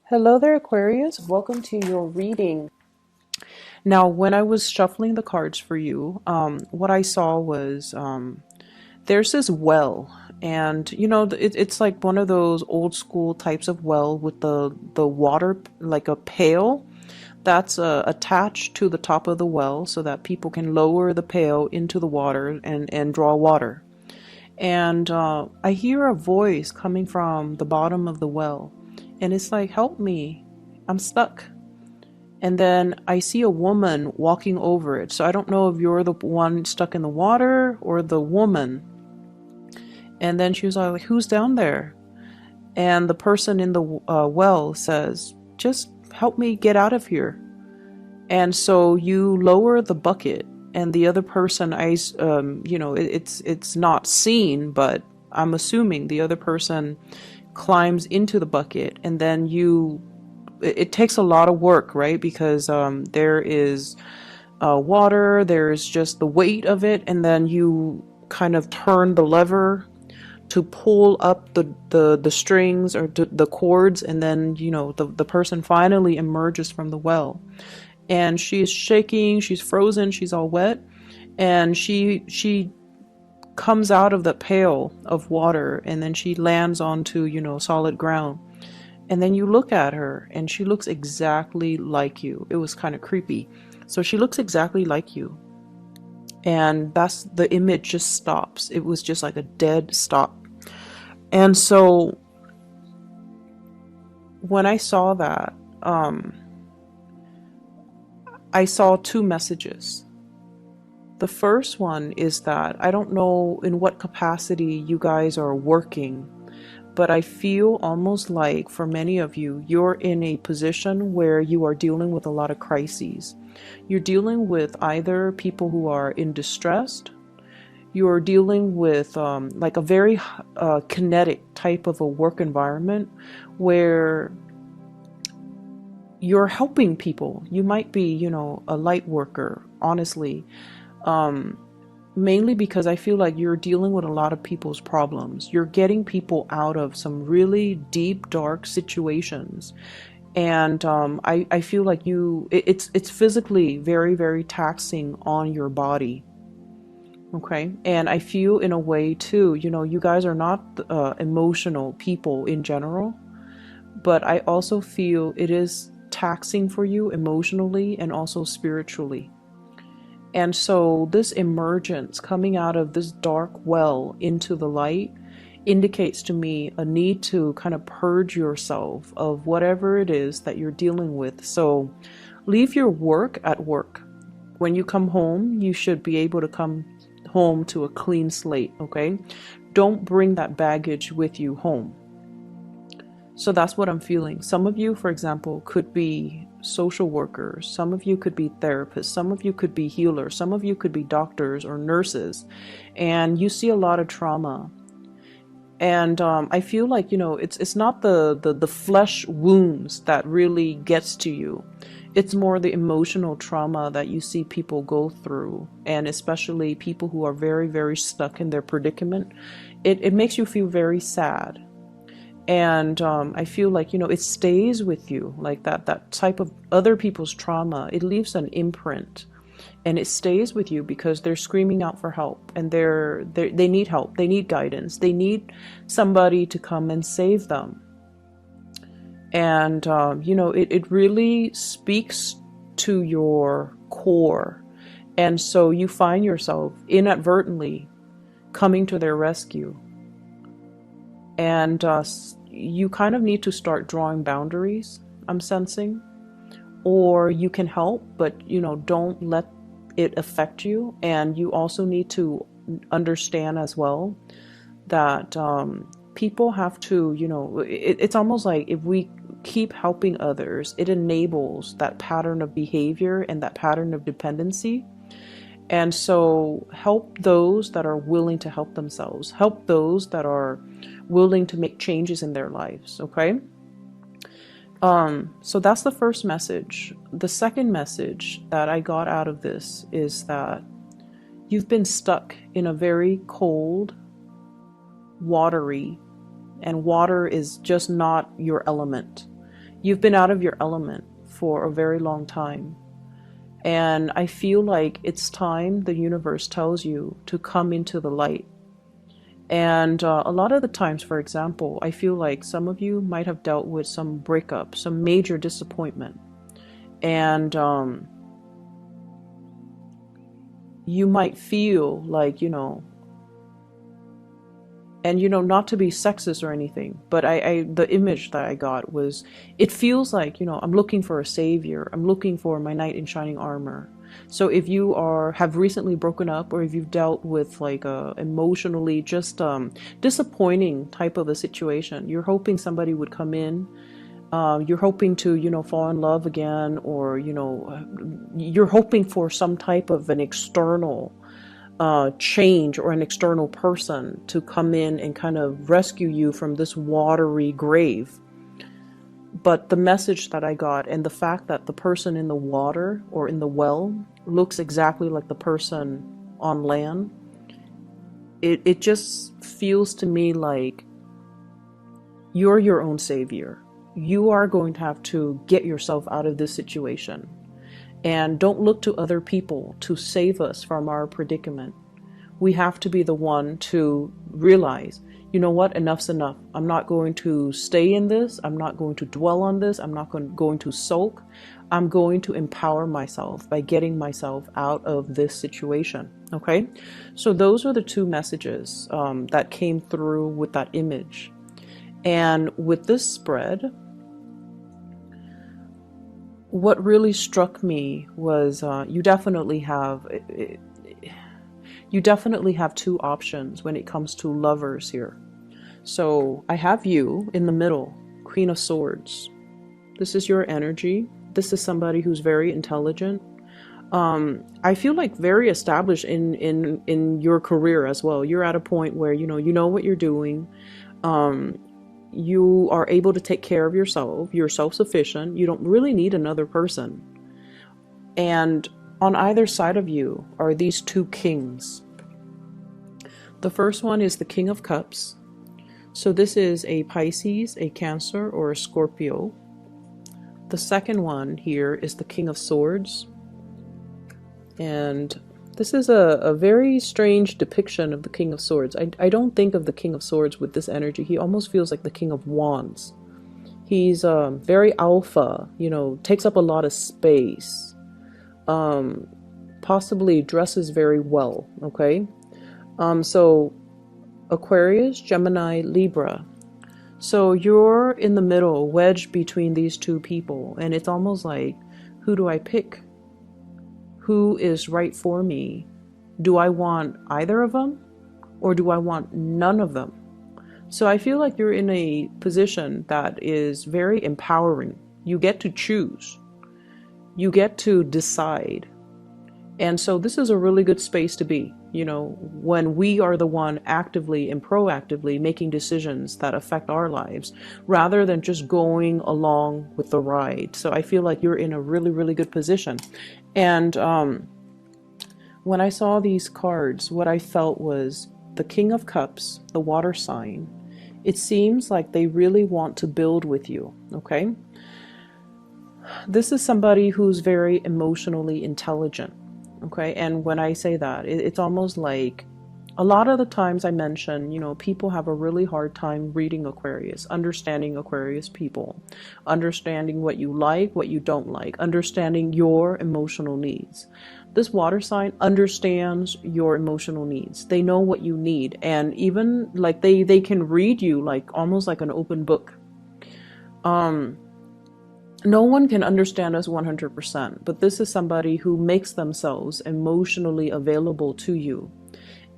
Hello there, Aquarius. Welcome to your reading. Now, when I was shuffling the cards for you, what I saw was there's this well, and it's like one of those old school types of well with the water, like a pail that's attached to the top of the well so that people can lower the pail into the water and draw water. And I hear a voice coming from the bottom of the well, and it's like, help me, I'm stuck. And then I see a woman walking over it. So I don't know if you're the one stuck in the water or the woman. And then she was like, who's down there? And the person in the well says, just help me get out of here. And so you lower the bucket, and the other person, it's not seen, but I'm assuming the other person climbs into the bucket, and then it takes a lot of work, right? Because there is water, there's just the weight of it, and then you kind of turn the lever to pull up the strings or the cords, and then the person finally emerges from the well, and she's shaking, she's frozen, she's all wet, and she comes out of the pail of water, and then she lands onto solid ground. And then you look at her, and she looks exactly like you. It was kind of creepy. So she looks exactly like you. And that's the image just stops. It was just like a dead stop. And so when I saw that, I saw two messages. The first one is that I don't know in what capacity you guys are working, but I feel almost like for many of you, you're in a position where you are dealing with a lot of crises. You're dealing with either people who are in distress, you're dealing with like a very kinetic type of a work environment where you're helping people. You might be, a light worker, honestly. Mainly because I feel like you're dealing with a lot of people's problems. You're getting people out of some really deep, dark situations. And I feel like it's physically very, very taxing on your body. Okay. And I feel in a way too, you guys are not emotional people in general, but I also feel it is taxing for you emotionally and also spiritually. And so this emergence coming out of this dark well into the light indicates to me a need to kind of purge yourself of whatever it is that you're dealing with. So leave your work at work. When you come home, you should be able to come home to a clean slate, okay? Don't bring that baggage with you home. So that's what I'm feeling. Some of you, for example, could be social workers. Some of you could be therapists. Some of you could be healers. Some of you could be doctors or nurses. And you see a lot of trauma. And I feel like, it's not the flesh wounds that really gets to you. It's more the emotional trauma that you see people go through. And especially people who are very, very stuck in their predicament. It makes you feel very sad. And I feel like, it stays with you, like that type of other people's trauma. It leaves an imprint, and it stays with you because they're screaming out for help, and they need help. They need guidance. They need somebody to come and save them. And, it really speaks to your core. And so you find yourself inadvertently coming to their rescue. And you kind of need to start drawing boundaries, I'm sensing. Or you can help, but, don't let it affect you. And you also need to understand as well that people have to, it's almost like if we keep helping others, it enables that pattern of behavior and that pattern of dependency. And so help those that are willing to help themselves. Help those that are willing to make changes in their lives, okay? So that's the first message. The second message that I got out of this is that you've been stuck in a very cold, watery, and water is just not your element. You've been out of your element for a very long time. And I feel like it's time the universe tells you to come into the light. And a lot of the times, for example, I feel like some of you might have dealt with some breakup, some major disappointment. And you might feel like, and not to be sexist or anything, but the image that I got was, it feels like, I'm looking for a savior. I'm looking for my knight in shining armor. So if you have recently broken up, or if you've dealt with like a emotionally just disappointing type of a situation, you're hoping somebody would come in. You're hoping to, fall in love again, or, you're hoping for some type of an external change, or an external person to come in and kind of rescue you from this watery grave. But the message that I got, and the fact that the person in the water or in the well looks exactly like the person on land, it just feels to me like you're your own savior. You are going to have to get yourself out of this situation. And don't look to other people to save us from our predicament. We have to be the one to realize, you know what, enough's enough. I'm not going to stay in this. I'm not going to dwell on this. I'm not going to sulk. I'm going to empower myself by getting myself out of this situation. Okay? So those are the two messages that came through with that image. And with this spread, what really struck me was you definitely have two options when it comes to lovers here. So I have you in the middle, Queen of Swords. This is your energy. This is somebody who's very intelligent. I feel like very established in your career as well. You're at a point where you know what you're doing. You are able to take care of yourself. You're self-sufficient. You don't really need another person. And on either side of you are these two kings. The first one is the King of Cups. So this is a Pisces, a Cancer, or a Scorpio. The second one here is the King of Swords. And this is a very strange depiction of the King of Swords. I don't think of the King of Swords with this energy. He almost feels like the King of Wands. He's very alpha, takes up a lot of space. Possibly dresses very well, okay? So Aquarius, Gemini, Libra. So you're in the middle, wedged between these two people, and it's almost like, who do I pick? Who is right for me? Do I want either of them, or do I want none of them? So I feel like you're in a position that is very empowering. You get to choose. You get to decide. And so this is a really good space to be, when we are the one actively and proactively making decisions that affect our lives, rather than just going along with the ride. So I feel like you're in a really, really good position. And when I saw these cards, what I felt was the King of Cups, the water sign. It seems like they really want to build with you, okay? This is somebody who's very emotionally intelligent. Okay, and when I say that, it's almost like a lot of the times I mention, people have a really hard time reading Aquarius, understanding Aquarius people, understanding what you like, what you don't like, understanding your emotional needs. This water sign understands your emotional needs. They know what you need, and even like they can read you like almost like an open book. No one can understand us 100%, but this is somebody who makes themselves emotionally available to you.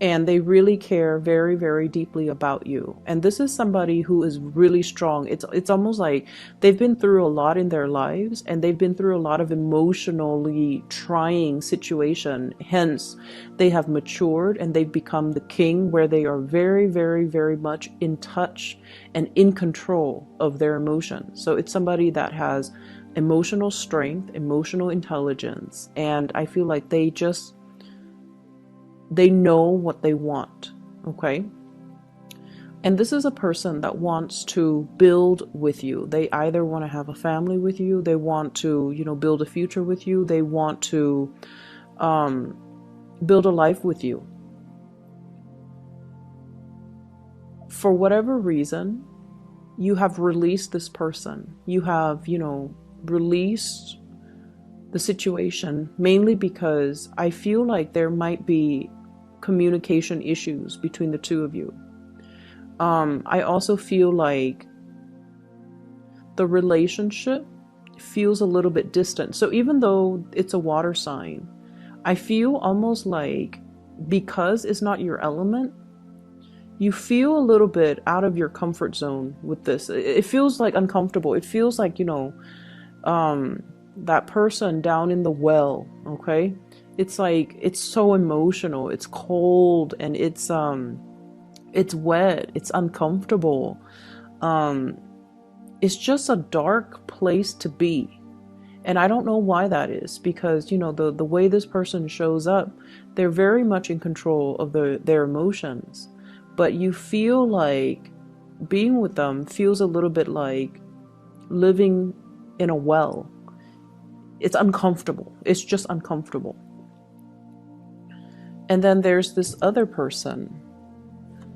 And they really care very, very deeply about you. And this is somebody who is really strong. It's almost like they've been through a lot in their lives, and they've been through a lot of emotionally trying situation. Hence, they have matured and they've become the king, where they are very, very, very much in touch and in control of their emotions. So it's somebody that has emotional strength, emotional intelligence, and I feel like they know what they want, okay? And this is a person that wants to build with you. They either want to have a family with you, they want to, build a future with you, they want to build a life with you. For whatever reason, you have released this person. You have, released the situation, mainly because I feel like there might be communication issues between the two of you. I also feel like the relationship feels a little bit distant. So even though it's a water sign, I feel almost like, because it's not your element, you feel a little bit out of your comfort zone with this. It feels like uncomfortable. It feels like, that person down in the well, okay? It's like, it's so emotional, it's cold, and it's wet, it's uncomfortable. It's just a dark place to be. And I don't know why that is, because, the way this person shows up, they're very much in control of their emotions. But you feel like being with them feels a little bit like living in a well. It's uncomfortable. It's just uncomfortable. And then there's this other person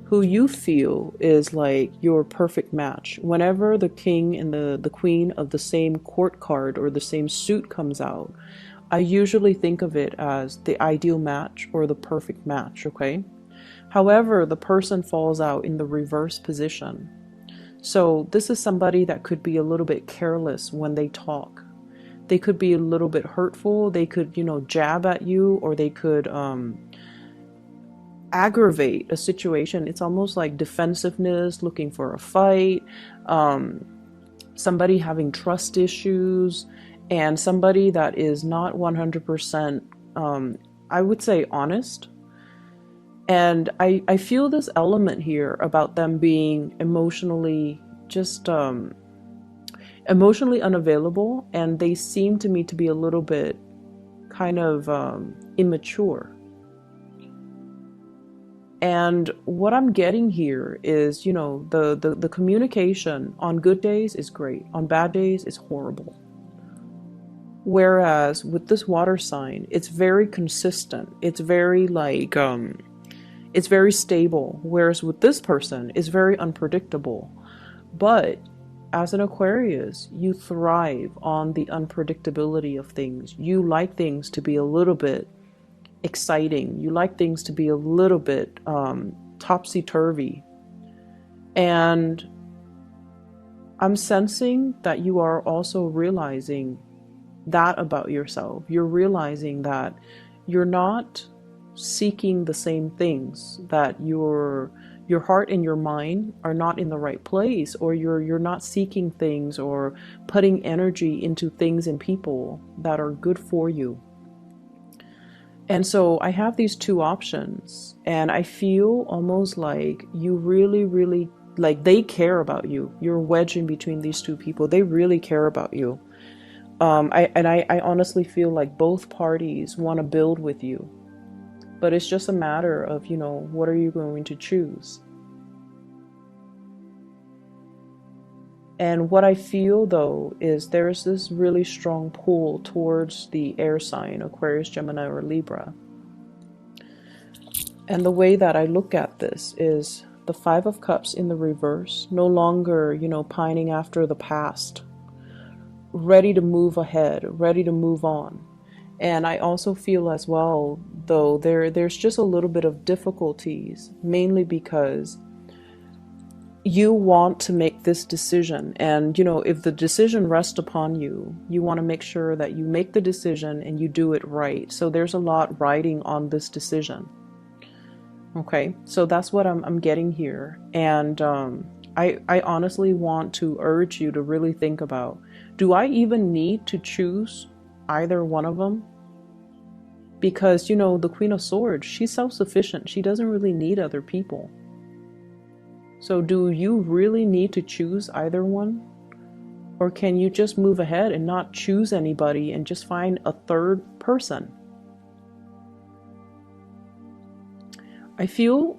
who you feel is like your perfect match. Whenever the king and the queen of the same court card or the same suit comes out, I usually think of it as the ideal match or the perfect match, okay? However, the person falls out in the reverse position. So this is somebody that could be a little bit careless when they talk. They could be a little bit hurtful. They could, jab at you, or they could aggravate a situation. It's almost like defensiveness, looking for a fight, somebody having trust issues, and somebody that is not 100%, I would say, honest. And I feel this element here about them being emotionally emotionally unavailable, and they seem to me to be a little bit kind of immature. And what I'm getting here is, the communication on good days is great. On bad days, it's horrible. Whereas with this water sign, it's very consistent. It's very like, it's very stable. Whereas with this person, it's very unpredictable. But as an Aquarius, you thrive on the unpredictability of things. You like things to be a little bit exciting. You like things to be a little bit topsy-turvy. And I'm sensing that you are also realizing that about yourself. You're realizing that you're not seeking the same things, that your heart and your mind are not in the right place, or you're not seeking things or putting energy into things and people that are good for you. And so I have these two options, and I feel almost like you really, really, like they care about you. You're wedged in between these two people. They really care about you. I honestly feel like both parties want to build with you. But it's just a matter of, what are you going to choose? And what I feel, though, is there's this really strong pull towards the air sign, Aquarius, Gemini, or Libra. And the way that I look at this is the Five of Cups in the reverse, no longer, pining after the past, ready to move ahead, ready to move on. And I also feel as well, though, there's just a little bit of difficulties, mainly because you want to make this decision. And, if the decision rests upon you, you want to make sure that you make the decision and you do it right. So there's a lot riding on this decision. Okay, so that's what I'm getting here. And I honestly want to urge you to really think about, do I even need to choose either one of them? Because, the Queen of Swords, she's self-sufficient. She doesn't really need other people. So do you really need to choose either one? Or can you just move ahead and not choose anybody and just find a third person? I feel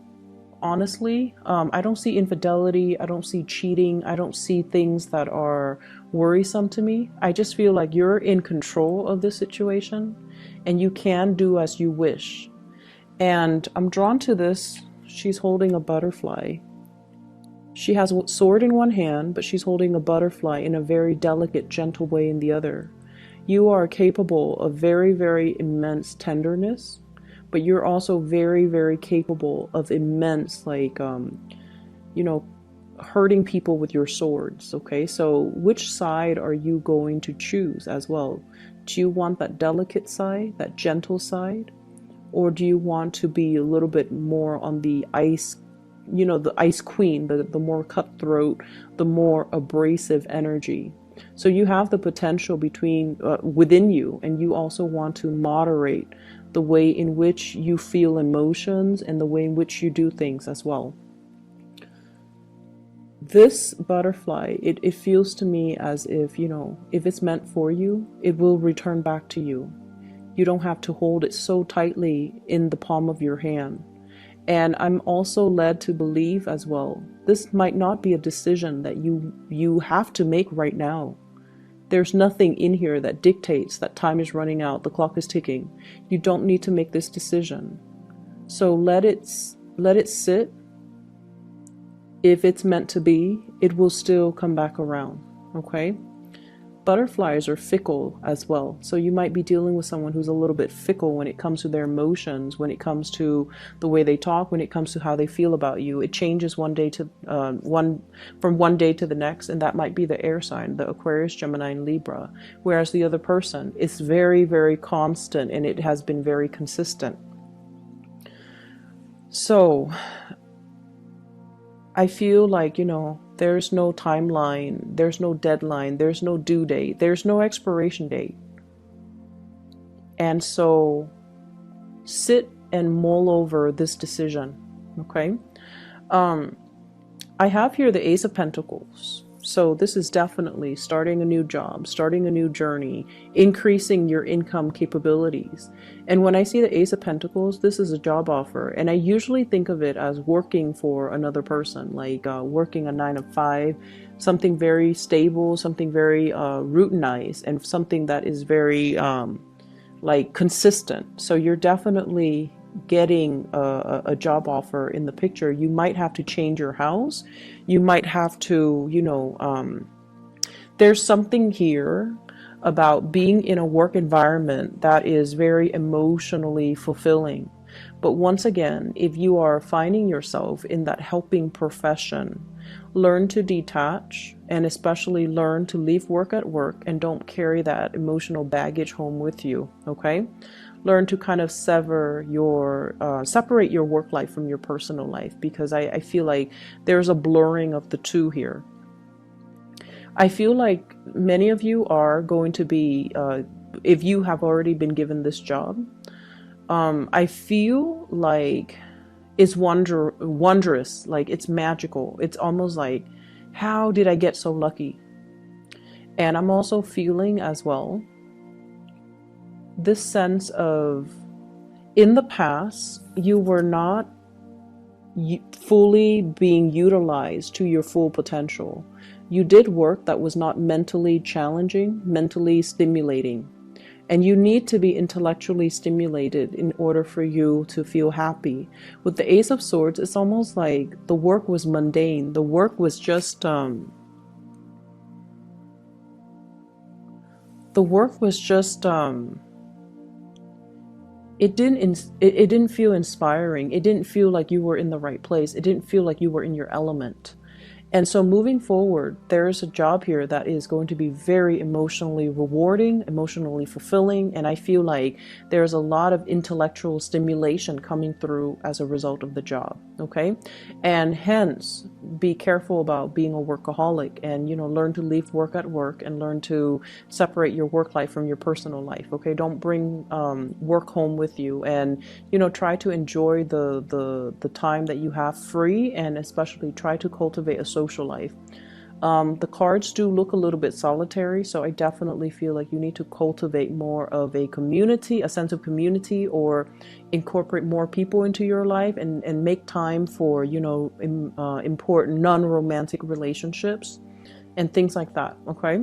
honestly. I don't see infidelity. I don't see cheating. I don't see things that are worrisome to me. I just feel like you're in control of this situation and you can do as you wish. And I'm drawn to this. She's holding a butterfly. She has a sword in one hand, but she's holding a butterfly in a very delicate, gentle way in the other. You are capable of very, very immense tenderness, but you're also very, very capable of immense, like, you know, hurting people with your swords. Okay, so which side are you going to choose as well? Do you want that delicate side, that gentle side? Or do you want to be a little bit more on the ice, the ice queen, the more cutthroat, the more abrasive energy? So you have the potential within you, and you also want to moderate the way in which you feel emotions and the way in which you do things as well. This butterfly, it feels to me as if, if it's meant for you, it will return back to you. You don't have to hold it so tightly in the palm of your hand. And I'm also led to believe as well, this might not be a decision that you have to make right now. There's nothing in here that dictates that time is running out, the clock is ticking. You don't need to make this decision. So let it sit. If it's meant to be, it will still come back around, okay? Butterflies are fickle as well. So you might be dealing with someone who's a little bit fickle when it comes to their emotions, when it comes to the way they talk, when it comes to how they feel about you. It changes from one day to the next, and that might be the air sign, the Aquarius, Gemini, and Libra. Whereas the other person is very, very constant, and it has been very consistent. So I feel like, there's no timeline, there's no deadline, there's no due date, there's no expiration date. And so sit and mull over this decision, okay? I have here the Ace of Pentacles. So this is definitely starting a new job, starting a new journey, increasing your income capabilities. And when I see the Ace of Pentacles, this is a job offer. And I usually think of it as working for another person, like working a 9 to 5, something very stable, something very routinized, and something that is very consistent. So you're definitely getting a job offer in the picture. You might have to change your house. You might have to, there's something here about being in a work environment that is very emotionally fulfilling. But once again, if you are finding yourself in that helping profession, learn to detach, and especially learn to leave work at work and don't carry that emotional baggage home with you, okay? Learn to kind of separate your work life from your personal life, because I feel like there's a blurring of the two here. I feel like many of you are going to be, if you have already been given this job, I feel like it's wondrous, like it's magical. It's almost like, how did I get so lucky? And I'm also feeling as well this sense of, in the past, you were not fully being utilized to your full potential. You did work that was not mentally challenging, mentally stimulating. And you need to be intellectually stimulated in order for you to feel happy. With the Ace of Swords, it's almost like the work was mundane. The work was just, it didn't feel inspiring. It didn't feel like you were in the right place. It didn't feel like you were in your element. And so moving forward, there's a job here that is going to be very emotionally rewarding, emotionally fulfilling, and I feel like there's a lot of intellectual stimulation coming through as a result of the job, okay? And hence, be careful about being a workaholic and, learn to leave work at work and learn to separate your work life from your personal life, okay? Don't bring work home with you, and, try to enjoy the time that you have free, and especially try to cultivate a social life. The cards do look a little bit solitary, so I definitely feel like you need to cultivate more of a community, a sense of community, or incorporate more people into your life, and make time for, important non-romantic relationships and things like that, okay?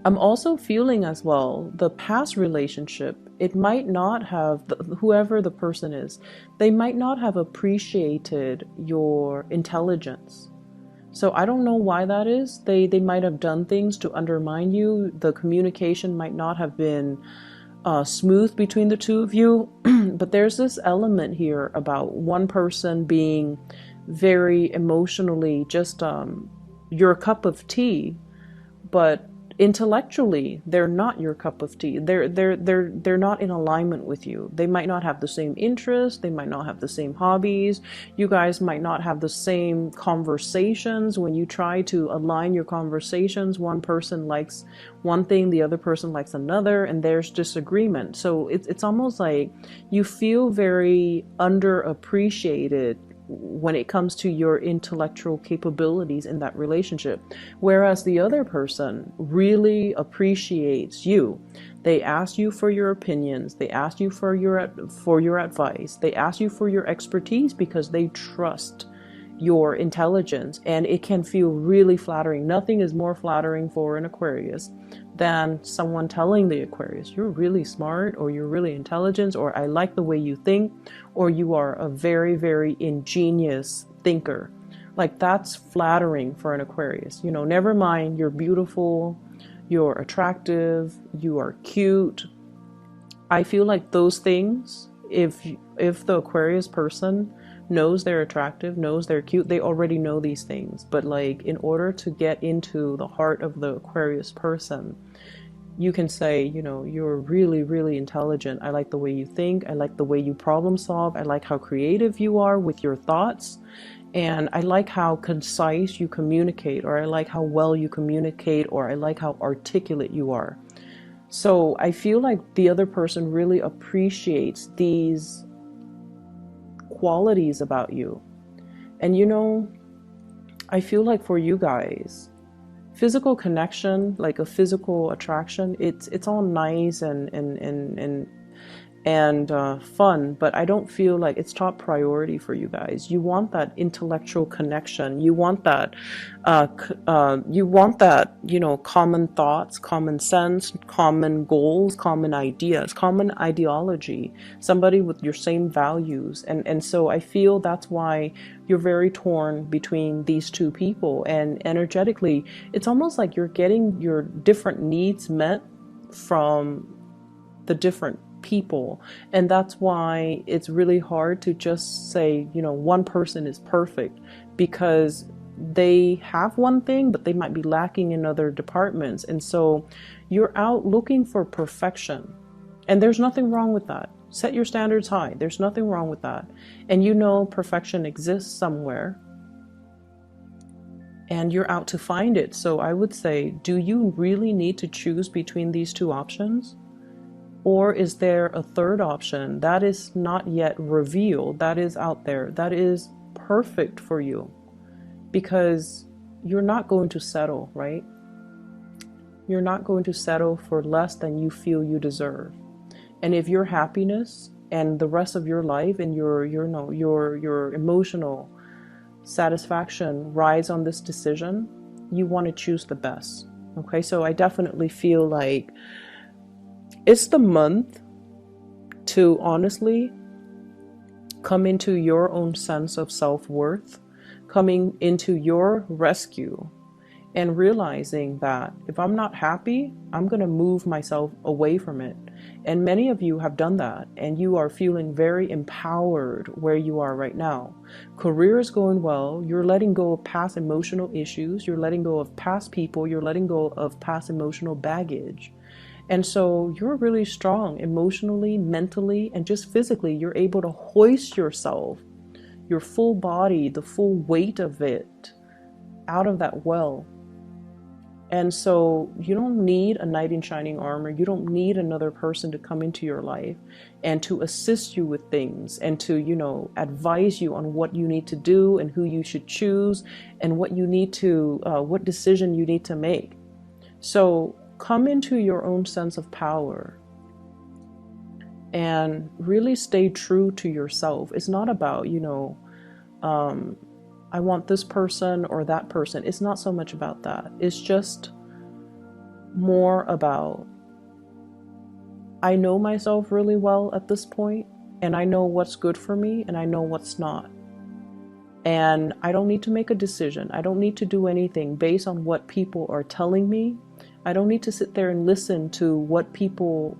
I'm also feeling as well the past relationship, it might not have, whoever the person is, they might not have appreciated your intelligence. So I don't know why that is. They might have done things to undermine you. The communication might not have been smooth between the two of you. But there's this element here about one person being very emotionally just your cup of tea, but intellectually they're not your cup of tea. They're not in alignment with you. They might not have the same interests, they might not have the same hobbies, you guys might not have the same conversations. When you try to align your conversations, one person likes one thing, the other person likes another, and there's disagreement. So it's almost like you feel very underappreciated when it comes to your intellectual capabilities in that relationship, whereas the other person really appreciates you. They ask you for your opinions, they ask you for your advice, they ask you for your expertise because they trust your intelligence, and it can feel really flattering. Nothing is more flattering for an Aquarius than someone telling the Aquarius, you're really smart, or you're really intelligent, or I like the way you think, or you are a very, very ingenious thinker. Like, that's flattering for an Aquarius. Never mind you're beautiful, you're attractive, you are cute. I feel like those things, if the Aquarius person knows they're attractive, knows they're cute, they already know these things. But like, in order to get into the heart of the Aquarius person, you can say, you're really, really intelligent. I like the way you think. I like the way you problem solve. I like how creative you are with your thoughts. And I like how concise you communicate, or I like how well you communicate, or I like how articulate you are. So I feel like the other person really appreciates these qualities about you. And I feel like for you guys, physical connection, like a physical attraction, it's all nice and fun, but I don't feel like it's top priority for you guys. You want that intellectual connection. You want that, common thoughts, common sense, common goals, common ideas, common ideology, somebody with your same values. And so I feel that's why you're very torn between these two people. And energetically, it's almost like you're getting your different needs met from the different people, and that's why it's really hard to just say one person is perfect, because they have one thing but they might be lacking in other departments. And so you're out looking for perfection, and there's nothing wrong with that. Set your standards high, there's nothing wrong with that. And perfection exists somewhere, and you're out to find it. So I would say, do you really need to choose between these two options? Or is there a third option that is not yet revealed, that is out there, that is perfect for you? Because you're not going to settle, right? You're not going to settle for less than you feel you deserve. And if your happiness and the rest of your life and your emotional satisfaction rides on this decision, you want to choose the best. Okay, so I definitely feel like it's the month to honestly come into your own sense of self-worth, coming into your rescue, and realizing that if I'm not happy, I'm going to move myself away from it. And many of you have done that, and you are feeling very empowered where you are right now. Career is going well. You're letting go of past emotional issues. You're letting go of past people. You're letting go of past emotional baggage. And so you're really strong emotionally, mentally, and just physically. You're able to hoist yourself, your full body, the full weight of it, out of that well. And so you don't need a knight in shining armor. You don't need another person to come into your life and to assist you with things and to, advise you on what you need to do and who you should choose and what you need to, what decision you need to make. So come into your own sense of power and really stay true to yourself. It's not about, I want this person or that person. It's not so much about that. It's just more about, I know myself really well at this point, and I know what's good for me and I know what's not. And I don't need to make a decision. I don't need to do anything based on what people are telling me. I don't need to sit there and listen to what people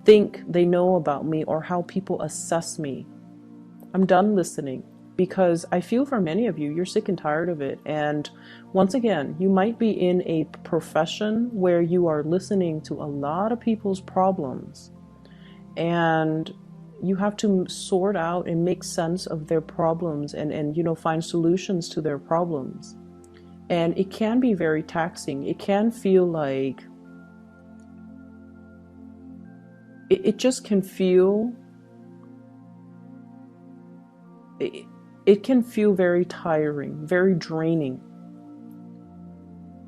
think they know about me or how people assess me. I'm done listening, because I feel for many of you, you're sick and tired of it. And once again, you might be in a profession where you are listening to a lot of people's problems, and you have to sort out and make sense of their problems and find solutions to their problems. And it can be very taxing. It can feel like, it just can feel, it can feel very tiring, very draining.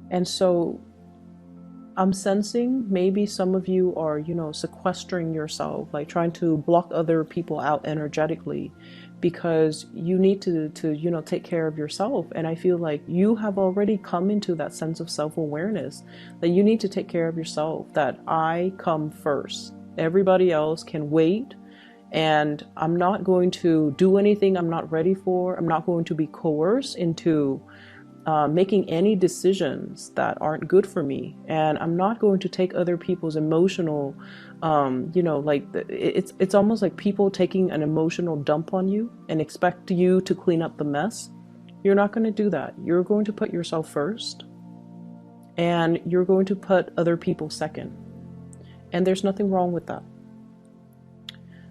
And so I'm sensing maybe some of you are, sequestering yourself, like trying to block other people out energetically, because you need to take care of yourself. And I feel like you have already come into that sense of self-awareness that you need to take care of yourself, that I come first. Everybody else can wait. And I'm not going to do anything I'm not ready for. I'm not going to be coerced into making any decisions that aren't good for me. And I'm not going to take other people's emotional, it's almost like people taking an emotional dump on you and expect you to clean up the mess. You're not going to do that. You're going to put yourself first, and you're going to put other people second. And there's nothing wrong with that.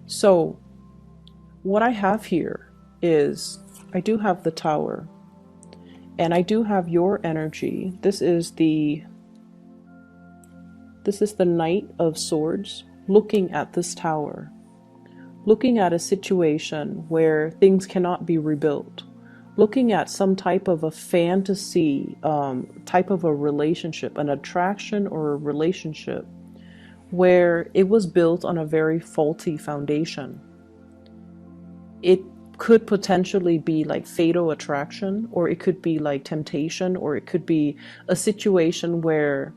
So what I have here is, I do have the Tower, and I do have your energy. This is the Knight of Swords looking at this Tower, looking at a situation where things cannot be rebuilt, looking at some type of a fantasy, type of a relationship, an attraction or a relationship where it was built on a very faulty foundation. It could potentially be like fatal attraction, or it could be like temptation, or it could be a situation where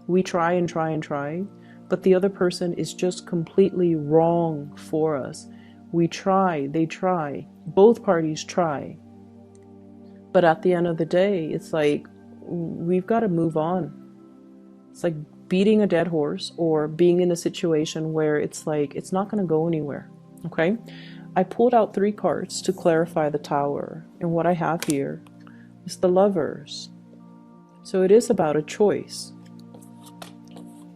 we try and try and try, but the other person is just completely wrong for us. We try, they try, both parties try. But at the end of the day, it's like, we've got to move on. It's like beating a dead horse, or being in a situation where it's like, it's not going to go anywhere. Okay. I pulled out 3 cards to clarify the Tower. And what I have here is the Lovers. So it is about a choice.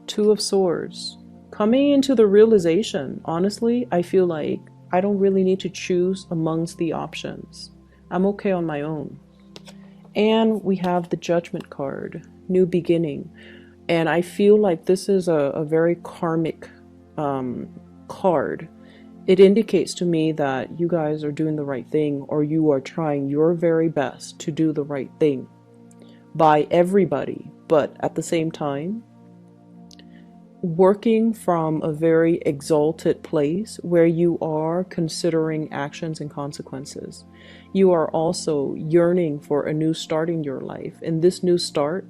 2 of Swords. Coming into the realization, honestly, I feel like I don't really need to choose amongst the options. I'm okay on my own. And we have the Judgment card, New Beginning. And I feel like this is a very karmic card. It indicates to me that you guys are doing the right thing, or you are trying your very best to do the right thing by everybody, but at the same time, working from a very exalted place where you are considering actions and consequences. You are also yearning for a new start in your life, and this new start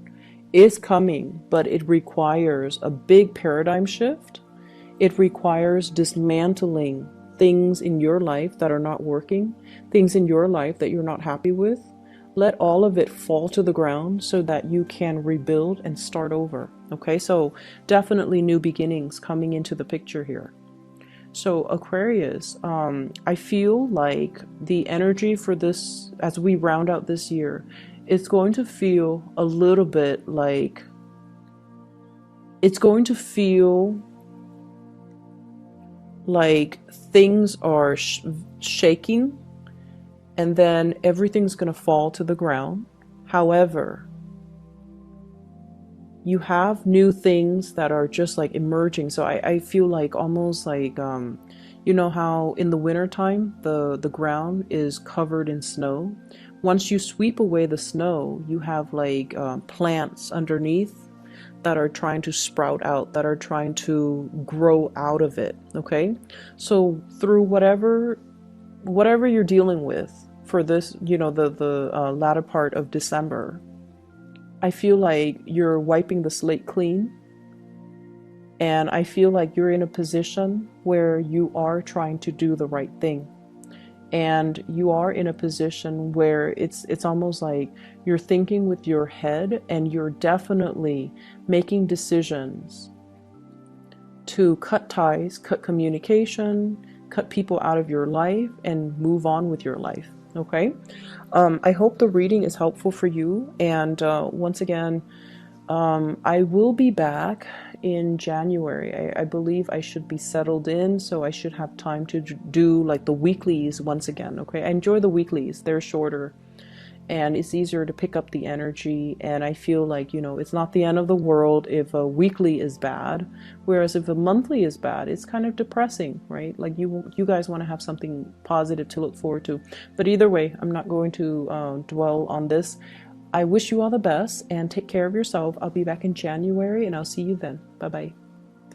is coming, but it requires a big paradigm shift. It requires dismantling things in your life that are not working, things in your life that you're not happy with. Let all of it fall to the ground so that you can rebuild and start over. Okay, so definitely new beginnings coming into the picture here. So Aquarius, I feel like the energy for this, as we round out this year, it's going to feel a little bit like, it's going to feel like things are shaking, and then everything's going to fall to the ground. However, You have new things that are just like emerging. So I feel like almost like you know how in the wintertime the ground is covered in snow. Once you sweep away the snow, you have like plants underneath that are trying to sprout out, that are trying to grow out of it. Okay, so through whatever you're dealing with for this, you know, the latter part of December, I feel like you're wiping the slate clean, and I feel like you're in a position where you are trying to do the right thing. And you are in a position where it's almost like you're thinking with your head, and you're definitely making decisions to cut ties, cut communication, cut people out of your life, and move on with your life. Okay? I hope the reading is helpful for you. And once again, I will be back in January. I believe I should be settled in, so I should have time to do like the weeklies once again. Okay? I enjoy the weeklies, they're shorter, and it's easier to pick up the energy. And I feel like, you know, it's not the end of the world if a weekly is bad, whereas if a monthly is bad, it's kind of depressing, right? Like you guys want to have something positive to look forward to. But either way, I'm not going to dwell on this. I wish you all the best and take care of yourself. I'll be back in January, and I'll see you then. Bye bye.